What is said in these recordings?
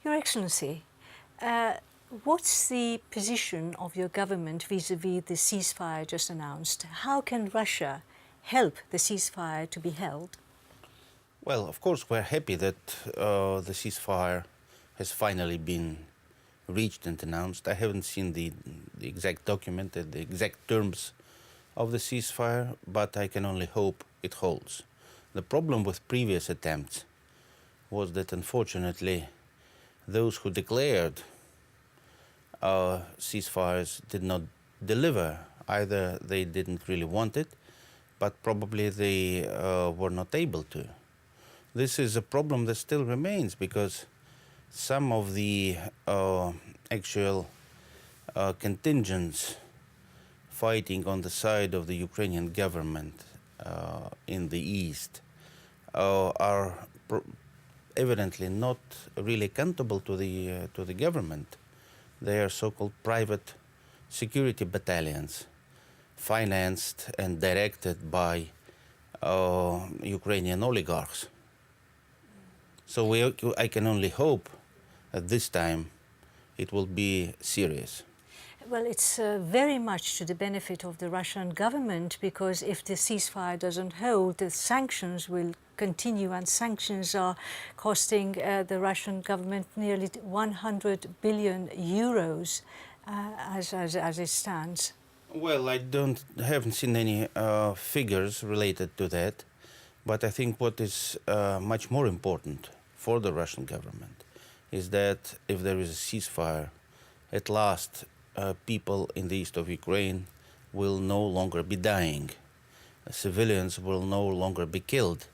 Your Excellency, what's the position of your government vis-à-vis the ceasefire just announced? How can Russia help the ceasefire to be held? Well, of course, we're happy that the ceasefire has finally been reached and announced. I haven't seen the exact document and the exact terms of the ceasefire, but I can only hope it holds. The problem with previous attempts was that, unfortunately, those who declared ceasefires did not deliver. Either they didn't really want it, but probably they were not able to. This is a problem that still remains because some of the actual contingents fighting on the side of the Ukrainian government in the east are evidently not really accountable to the government. They are so-called private security battalions, financed and directed by Ukrainian oligarchs. So I can only hope that this time it will be serious. Well, it's very much to the benefit of the Russian government, because if the ceasefire doesn't hold, the sanctions will continue, and sanctions are costing the Russian government nearly 100 billion euros as it stands. Well, I haven't seen any figures related to that, but I think what is much more important for the Russian government is that if there is a ceasefire, at last people in the east of Ukraine will no longer be dying. Civilians will no longer be killed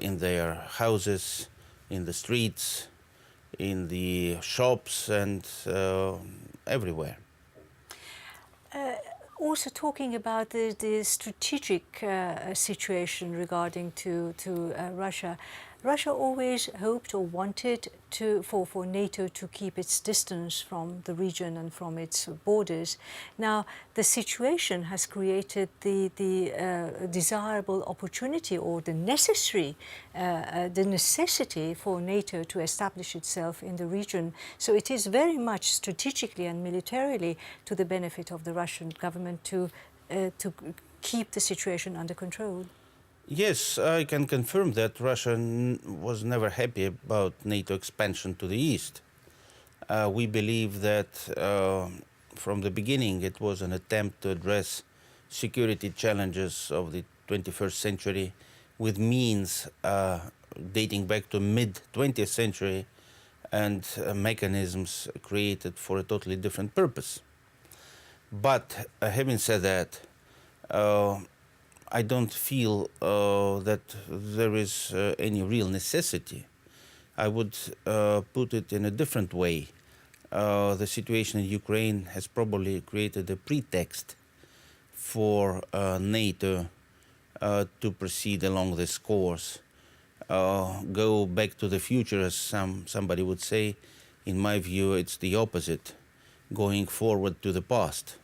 in their houses, in the streets, in the shops, and everywhere. Also talking about the strategic situation regarding to Russia, Russia always hoped or wanted for NATO to keep its distance from the region and from its borders. Now, the situation has created the desirable opportunity, or the necessity for NATO to establish itself in the region. So it is very much strategically and militarily to the benefit of the Russian government to keep the situation under control. Yes, I can confirm that Russia was never happy about NATO expansion to the east. We believe that from the beginning it was an attempt to address security challenges of the 21st century with means dating back to mid-20th century and mechanisms created for a totally different purpose. But having said that, I don't feel that there is any real necessity. I would put it in a different way. The situation in Ukraine has probably created a pretext for NATO to proceed along this course, go back to the future, as somebody would say. In my view, it's the opposite, going forward to the past.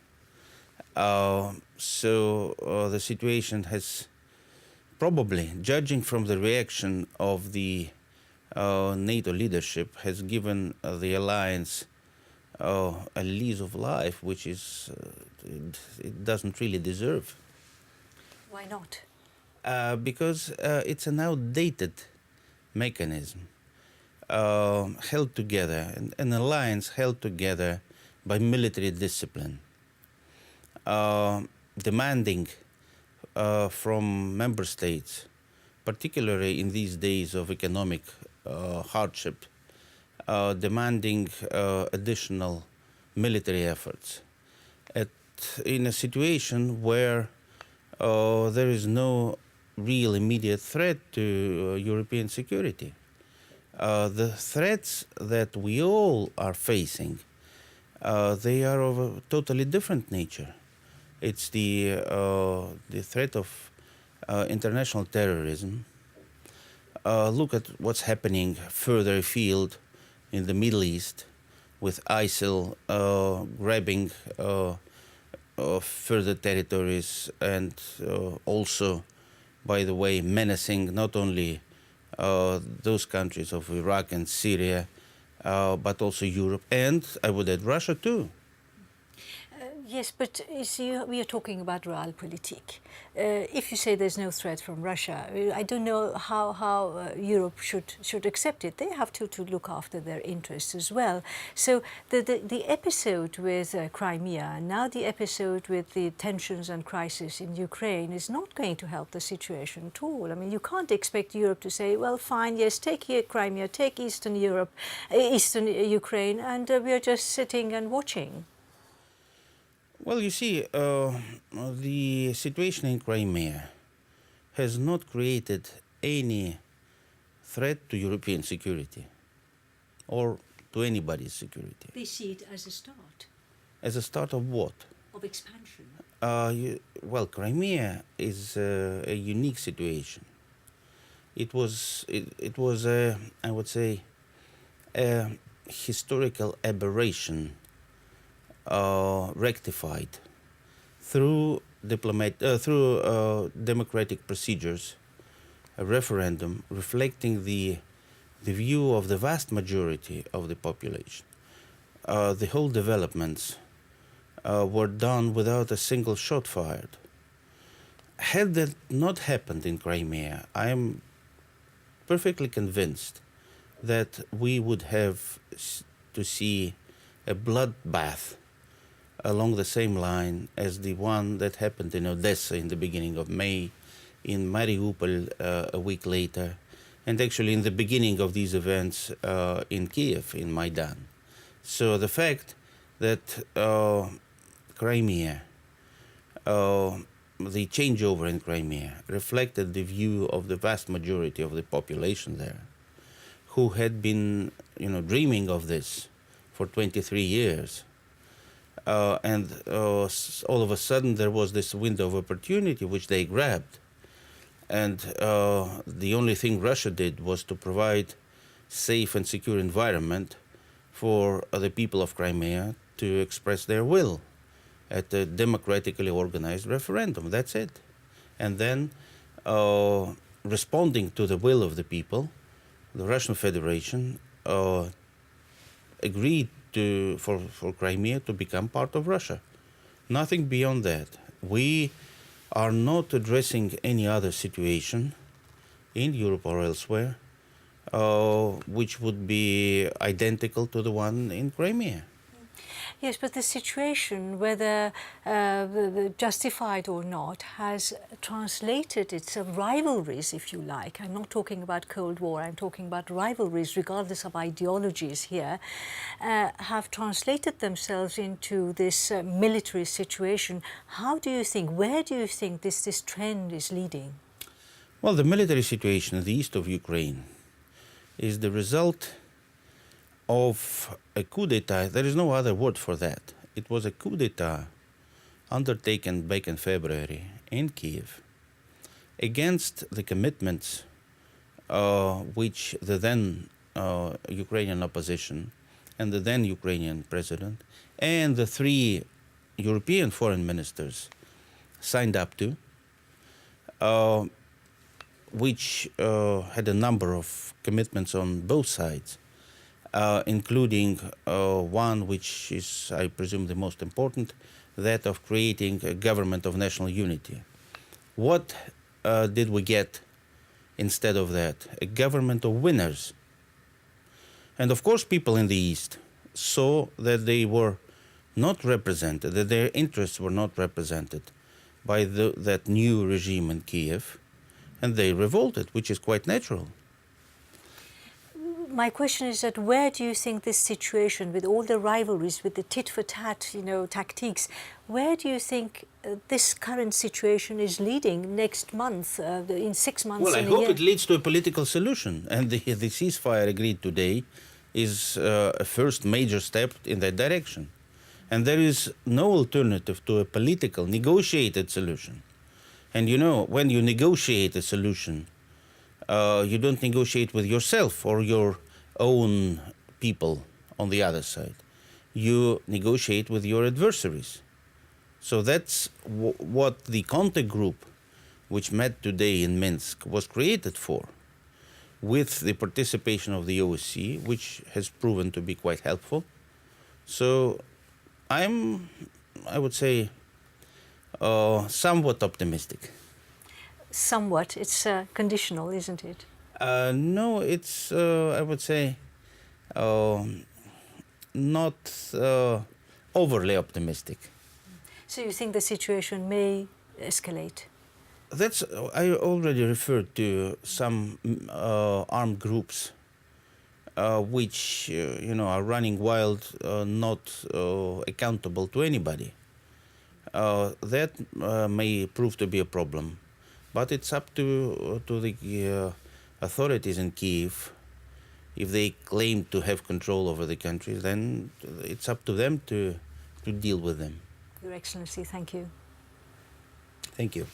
So the situation has probably, judging from the reaction of the NATO leadership, has given the alliance a lease of life, which is it doesn't really deserve. Why not? Because it's an outdated mechanism held together, an alliance held together by military discipline. Demanding from member states, particularly in these days of economic hardship, demanding additional military efforts in a situation where there is no real immediate threat to European security. The threats that we all are facing, they are of a totally different nature. It's the threat of international terrorism. Look at what's happening further afield in the Middle East, with ISIL grabbing further territories and also, by the way, menacing not only those countries of Iraq and Syria, but also Europe, and I would add Russia too. Yes, but you see, we are talking about realpolitik. If you say there's no threat from Russia, I don't know how Europe should accept it. They have to look after their interests as well. So the episode with Crimea, and now the episode with the tensions and crisis in Ukraine is not going to help the situation at all. I mean, you can't expect Europe to say, well, fine, yes, take here Crimea, take Eastern Europe, Eastern Ukraine, and we are just sitting and watching. Well, you see, the situation in Crimea has not created any threat to European security or to anybody's security. They see it as a start. As a start of what? Of expansion. Well, Crimea is a unique situation. It was I would say, a historical aberration rectified through democratic procedures, a referendum reflecting the view of the vast majority of the population. The whole developments were done without a single shot fired. Had that not happened in Crimea, I am perfectly convinced that we would have to see a bloodbath along the same line as the one that happened in Odessa in the beginning of May, in Mariupol a week later, and actually in the beginning of these events in Kiev, in Maidan. So the fact that Crimea, the changeover in Crimea, reflected the view of the vast majority of the population there, who had been, dreaming of this for 23 years, and all of a sudden there was this window of opportunity which they grabbed. And the only thing Russia did was to provide safe and secure environment for the people of Crimea to express their will at a democratically organized referendum. That's it. And then, responding to the will of the people, the Russian Federation agreed for Crimea to become part of Russia. Nothing beyond that. We are not addressing any other situation in Europe or elsewhere which would be identical to the one in Crimea. Yes, but the situation, whether justified or not, has translated its rivalries, if you like. I'm not talking about Cold War, I'm talking about rivalries, regardless of ideologies here, have translated themselves into this military situation. How do you think, where do you think this trend is leading? Well, the military situation in the east of Ukraine is the result of a coup d'etat. There is no other word for that. It was a coup d'etat undertaken back in February in Kiev against the commitments which the then Ukrainian opposition and the then Ukrainian president and the three European foreign ministers signed up to, which had a number of commitments on both sides, including one which is, I presume, the most important, that of creating a government of national unity. What did we get instead of that? A government of winners. And of course, people in the East saw that they were not represented, that their interests were not represented by that new regime in Kiev, and they revolted, which is quite natural. My question is that where do you think this situation, with all the rivalries, with the tit-for-tat, tactics, where do you think this current situation is leading next month, in 6 months? Well, I hope it leads to a political solution, and the ceasefire agreed today is a first major step in that direction. And there is no alternative to a political, negotiated solution. And when you negotiate a solution, you don't negotiate with yourself or your own people on the other side. You negotiate with your adversaries. So that's what the contact group, which met today in Minsk, was created for. with the participation of the OSCE, which has proven to be quite helpful. So I would say, somewhat optimistic. Somewhat. It's conditional, isn't it? No, it's, I would say, not overly optimistic. So you think the situation may escalate? That's, I already referred to some armed groups which, are running wild, not accountable to anybody. That may prove to be a problem. But it's up to the authorities in Kyiv. If they claim to have control over the country, then it's up to them to deal with them. Your Excellency, thank you. Thank you.